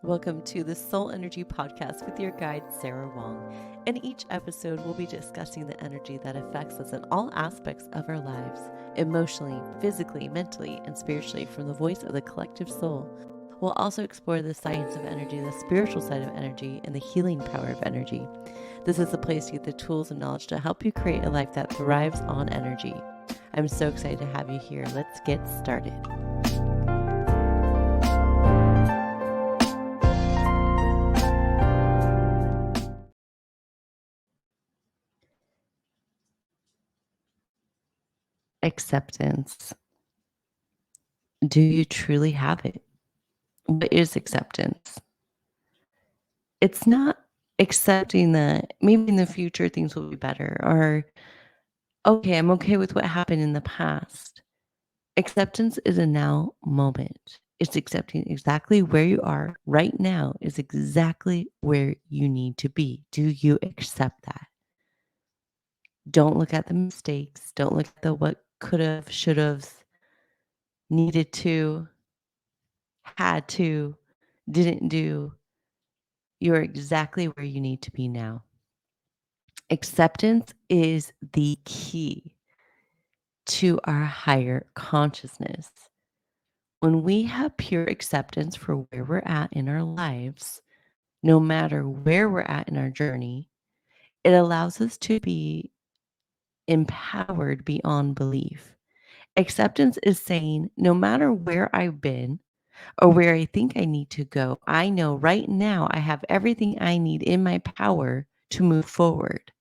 Welcome to the Soul Energy Podcast with your guide, Sara Wong. In each episode, we'll be discussing the energy that affects us in all aspects of our lives, emotionally, physically, mentally, and spiritually, from the voice of the collective soul. We'll also explore the science of energy, the spiritual side of energy, and the healing power of energy. This is a place to get the tools and knowledge to help you create a life that thrives on energy. I'm so excited to have you here. Let's get started. Acceptance. Do you truly have it? What is acceptance? It's not accepting that maybe in the future things will be better, or, okay, I'm okay with what happened in the past. Acceptance is a now moment. It's accepting exactly where you are right now is exactly where you need to be. Do you accept that? Don't look at the mistakes. Don't look at the what could have, should have, needed to, had to, didn't do. You're exactly where you need to be now. Acceptance is the key to our higher consciousness. When we have pure acceptance for where we're at in our lives, no matter where we're at in our journey, it allows us to be empowered beyond belief. Acceptance is saying, no matter where I've been or where I think I need to go, I know right now I have everything I need in my power to move forward.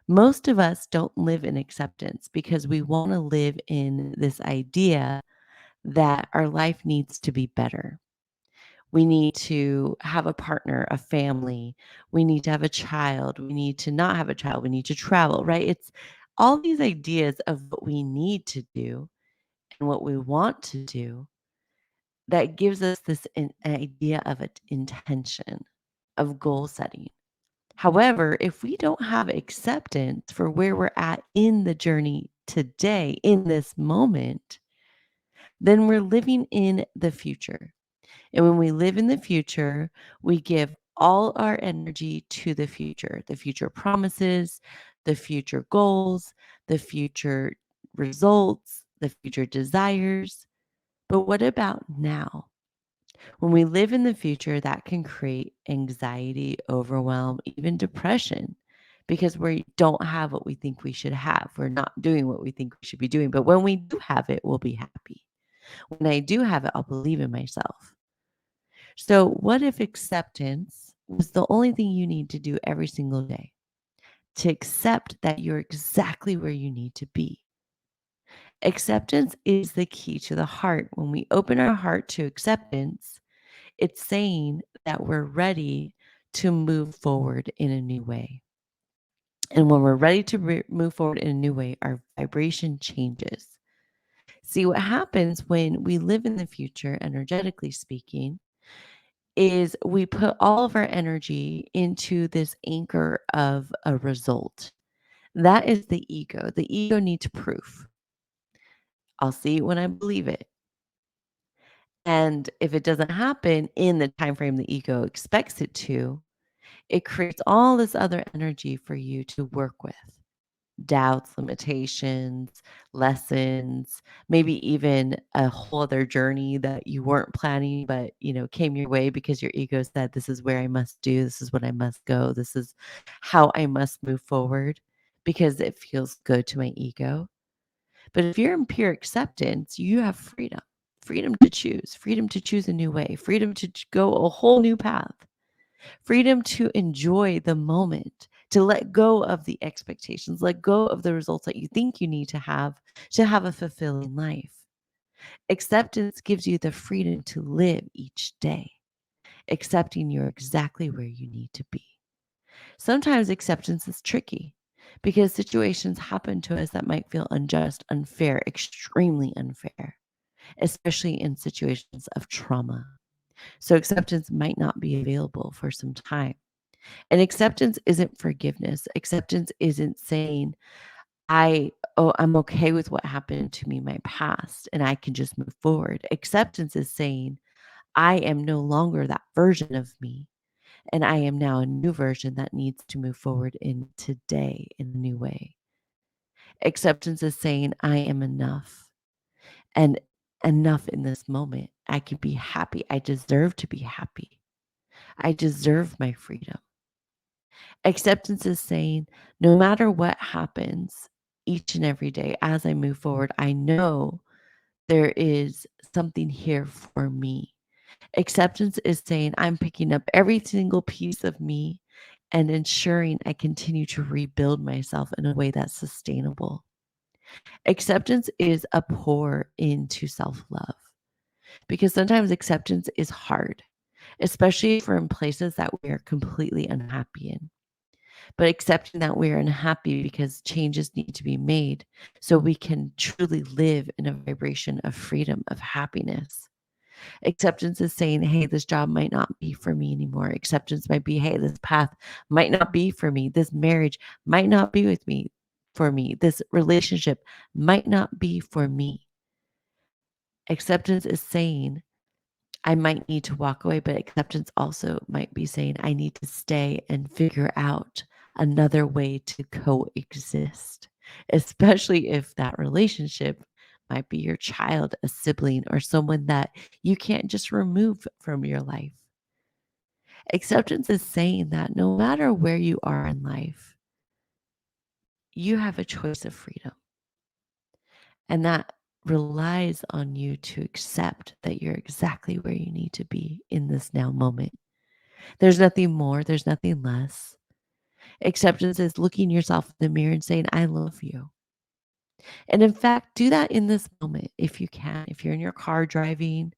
Most of us don't live in acceptance because we want to live in this idea that our life needs to be better. We need to have a partner, a family. We need to have a child. We need to not have a child. We need to travel, right? It's all these ideas of what we need to do and what we want to do that gives us this idea of an intention, of goal setting. However, if we don't have acceptance for where we're at in the journey today, in this moment, then we're living in the future. And when we live in the future, we give all our energy to the future promises, the future goals, the future results, the future desires. But what about now? When we live in the future, that can create anxiety, overwhelm, even depression, because we don't have what we think we should have. We're not doing what we think we should be doing. But when we do have it, we'll be happy. When I do have it, I'll believe in myself. So, what if acceptance was the only thing you need to do every single day? To accept that you're exactly where you need to be. Acceptance is the key to the heart. When we open our heart to acceptance, it's saying that we're ready to move forward in a new way. And when we're ready to move forward in a new way, our vibration changes. See, what happens when we live in the future, energetically speaking, is we put all of our energy into this anchor of a result. That is the ego. The ego needs proof. I'll see it when I believe it. And if it doesn't happen in the time frame the ego expects it to, it creates all this other energy for you to work with. Doubts, limitations, lessons, maybe even a whole other journey that you weren't planning, but came your way because your ego said, this is where I must do, this is what I must go, this is how I must move forward because it feels good to my ego. But if you're in pure acceptance, you have freedom to choose a new way, freedom to go a whole new path, freedom to enjoy the moment, to let go of the expectations, let go of the results that you think you need to have a fulfilling life. Acceptance gives you the freedom to live each day, accepting you're exactly where you need to be. Sometimes acceptance is tricky because situations happen to us that might feel unjust, unfair, extremely unfair, especially in situations of trauma. So acceptance might not be available for some time. And acceptance isn't forgiveness. Acceptance isn't saying, I'm okay with what happened to me in my past and I can just move forward. Acceptance is saying, I am no longer that version of me. And I am now a new version that needs to move forward in today in a new way. Acceptance is saying, I am enough and enough in this moment. I can be happy. I deserve to be happy. I deserve my freedom. Acceptance is saying, no matter what happens each and every day as I move forward, I know there is something here for me. Acceptance is saying, I'm picking up every single piece of me and ensuring I continue to rebuild myself in a way that's sustainable. Acceptance is a pour into self love because sometimes acceptance is hard, especially if we're in places that we are completely unhappy in. But accepting that we're unhappy because changes need to be made so we can truly live in a vibration of freedom, of happiness. Acceptance is saying, hey, this job might not be for me anymore. Acceptance might be, hey, this path might not be for me. This marriage might not be with me for me. This relationship might not be for me. Acceptance is saying, I might need to walk away, but acceptance also might be saying, I need to stay and figure out another way to coexist, especially if that relationship might be your child, a sibling, or someone that you can't just remove from your life. Acceptance is saying that no matter where you are in life, you have a choice of freedom. And that relies on you to accept that you're exactly where you need to be in this now moment. There's nothing more, there's nothing less. Acceptance is looking yourself in the mirror and saying, I love you. And in fact, do that in this moment if you can. If you're in your car driving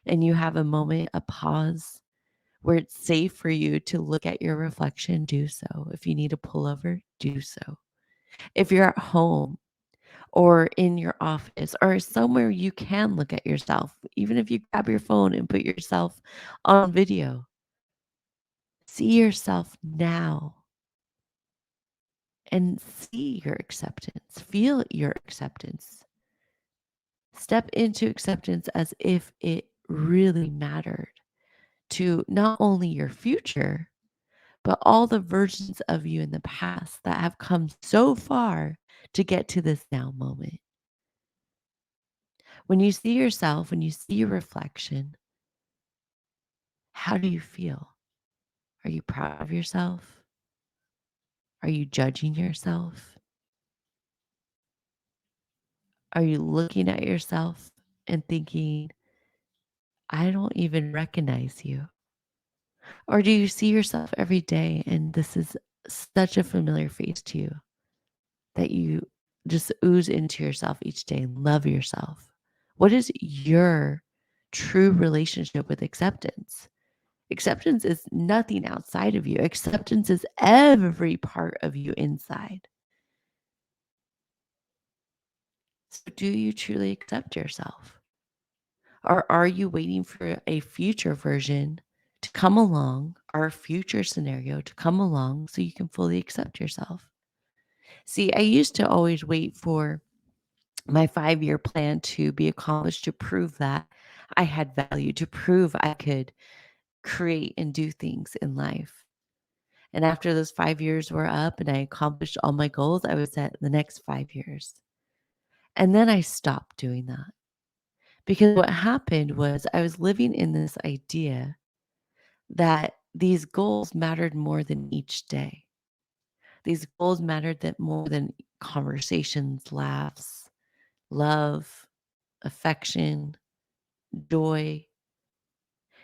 and you have a moment, a pause where it's safe for you to look at your reflection, do so. If you need to pull over, do so. If you're at home or in your office or somewhere you can look at yourself, even if you grab your phone and put yourself on video, see yourself now and see your acceptance, feel your acceptance. Step into acceptance as if it really mattered to not only your future, but all the versions of you in the past that have come so far to get to this now moment. When you see yourself, when you see your reflection, how do you feel? Are you proud of yourself? Are you judging yourself? Are you looking at yourself and thinking, I don't even recognize you? Or do you see yourself every day and this is such a familiar face to you that you just ooze into yourself each day and love yourself? What is your true relationship with acceptance? Acceptance is nothing outside of you. Acceptance is every part of you inside. So, do you truly accept yourself? Or are you waiting for a future version to come along, or a future scenario to come along so you can fully accept yourself? See, I used to always wait for my 5-year plan to be accomplished to prove that I had value, to prove I could create and do things in life. And after those 5 years were up and I accomplished all my goals, I would set the next 5 years. And then I stopped doing that because what happened was I was living in this idea that these goals mattered more than each day. These goals mattered that more than conversations, laughs, love, affection, joy.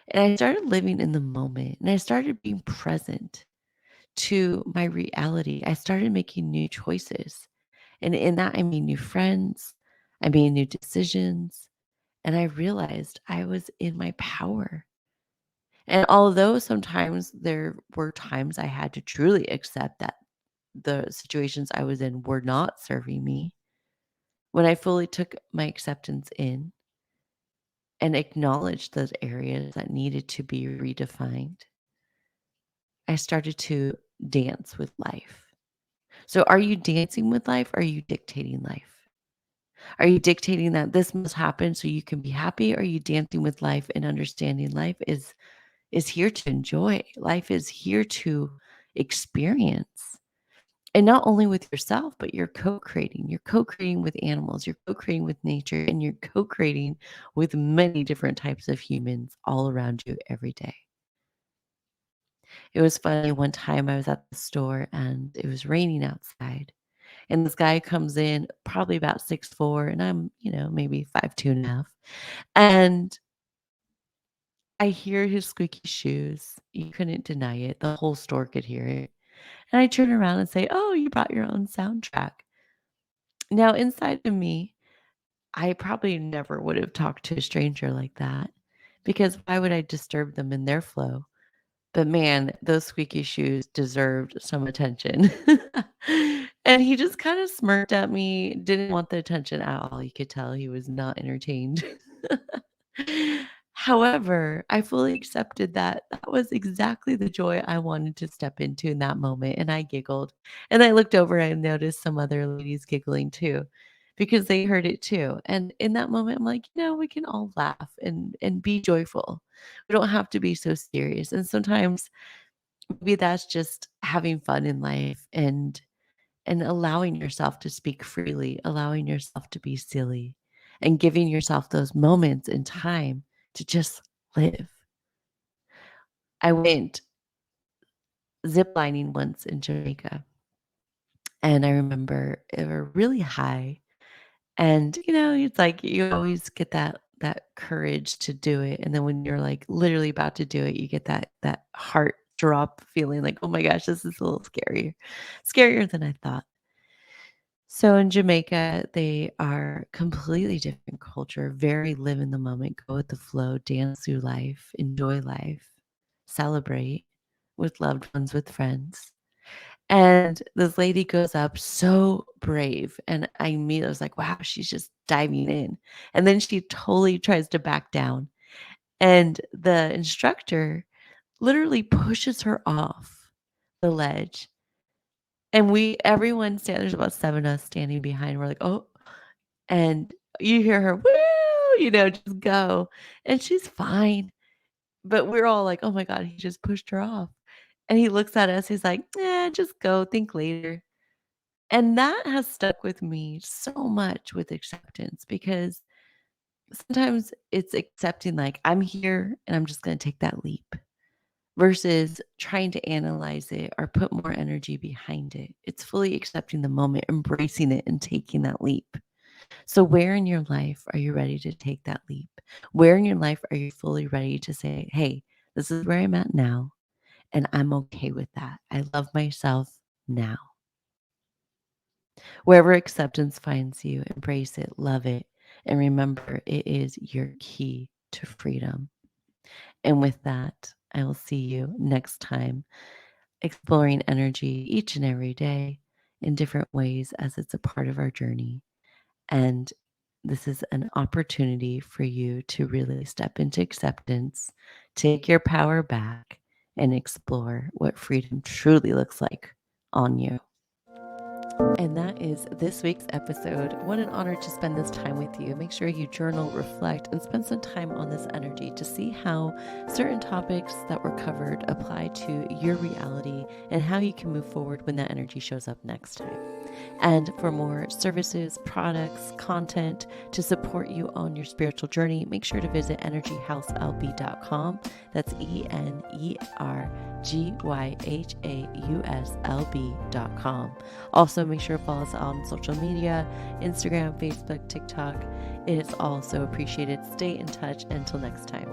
And I started living in the moment and I started being present to my reality. I started making new choices. And in that, I made new friends, I made new decisions, and I realized I was in my power. And although sometimes there were times I had to truly accept that the situations I was in were not serving me, when I fully took my acceptance in and acknowledged those areas that needed to be redefined, I started to dance with life. So, are you dancing with life? Or are you dictating life? Are you dictating that this must happen so you can be happy? Or are you dancing with life and understanding life is here to enjoy? Life is here to experience. And not only with yourself, but you're co-creating. You're co-creating with animals, you're co-creating with nature, and you're co-creating with many different types of humans all around you every day. It was funny, one time I was at the store and it was raining outside. And this guy comes in probably about 6'4", and I'm, maybe 5'2.5". And I hear his squeaky shoes. You couldn't deny it. The whole store could hear it. And I turn around and say, "Oh, you brought your own soundtrack." Now, inside of me, I probably never would have talked to a stranger like that because why would I disturb them in their flow? But man, those squeaky shoes deserved some attention. And he just kind of smirked at me, didn't want the attention at all. You could tell he was not entertained. However, I fully accepted that that was exactly the joy I wanted to step into in that moment, and I giggled. And I looked over and noticed some other ladies giggling too, because they heard it too. And in that moment, I'm like, we can all laugh and be joyful. We don't have to be so serious. And sometimes maybe that's just having fun in life and allowing yourself to speak freely, allowing yourself to be silly, and giving yourself those moments in time to just live. I went ziplining once in Jamaica, and I remember it were really high. And it's like you always get that courage to do it, and then when you're like literally about to do it, you get that heart drop feeling like, oh my gosh, this is a little scarier than I thought. So in Jamaica, they are completely different culture, very live in the moment, go with the flow, dance through life, enjoy life, celebrate with loved ones, with friends. And this lady goes up so brave. And I immediately was like, wow, she's just diving in. And then she totally tries to back down. And the instructor literally pushes her off the ledge. And everyone there's about 7 of us standing behind. We're like, oh, and you hear her, woo, just go. And she's fine. But we're all like, oh my God, he just pushed her off. And he looks at us, he's like, just go, think later. And that has stuck with me so much with acceptance because sometimes it's accepting, like, I'm here and I'm just going to take that leap versus trying to analyze it or put more energy behind it. It's fully accepting the moment, embracing it, and taking that leap. So, where in your life are you ready to take that leap? Where in your life are you fully ready to say, hey, this is where I'm at now, and I'm okay with that? I love myself now. Wherever acceptance finds you, embrace it, love it, and remember it is your key to freedom. And with that, I will see you next time, exploring energy each and every day in different ways as it's a part of our journey. And this is an opportunity for you to really step into acceptance, take your power back, and explore what freedom truly looks like on you. And that is this week's episode. What an honor to spend this time with you. Make sure you journal, reflect, and spend some time on this energy to see how certain topics that were covered apply to your reality and how you can move forward when that energy shows up next time. And for more services, products, content to support you on your spiritual journey, make sure to visit energyhauslb.com. That's energyhauslb.com. Also, make sure to follow us on social media, Instagram, Facebook, TikTok. It is all so appreciated. Stay in touch. Until next time.